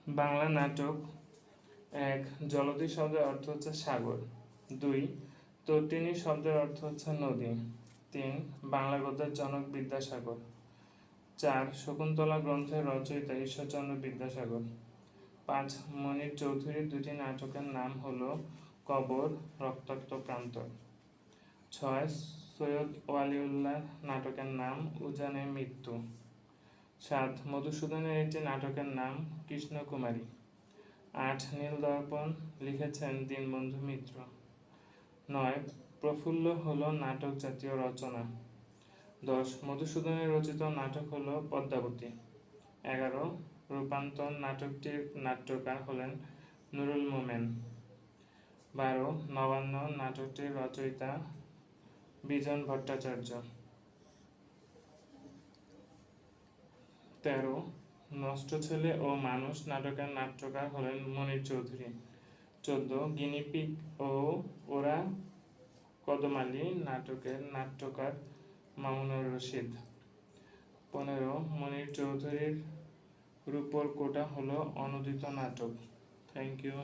বাংলা নাটক। ১ জলধি শব্দের অর্থ হচ্ছে সাগর। ২ তটিনী শব্দের অর্থ হচ্ছে নদী। ৩ বাংলা গদ্যের জনক বিদ্যাসাগর। ৪ শকুন্তলা গ্রন্থের রচয়িতা ঈশ্বরচন্দ্র বিদ্যাসাগর। ৫ মনির চৌধুরীর দুটি নাটকের নাম হলো কবর, রক্তাক্ত প্রান্তর। ৬ সৈয়দ ওয়ালিউল্লাহ নাটকের নাম উজানে মৃত্যু। ৭ মধুসূদনের একটি নাটকের নাম কৃষ্ণকুমারী। ৮ নীলদর্পণ লিখেছেন দীনবন্ধু মিত্র। ৯ প্রফুল্ল হলো নাটক জাতীয় রচনা। ১০ মধুসূদনের রচিত নাটক হলো পদ্মাবতী। ১১ রূপান্তর নাটকটির নাট্যকার হলেন নুরুল মোমেন। ১২ নবান্ন নাটকটির রচয়িতা বিজন ভট্টাচার্য। ১৩ নষ্ট ছেলে ও মানুষ নাটকের নাট্যকার হলেন মনির চৌধুরী। ১৪ গিনিপিগ ও ওরা কদম আলী নাটকের নাট্যকার মামুনুর রশিদ। ১৫ মনির চৌধুরীর রূপর কোটা হলো অনূদিত নাটক। Thank you.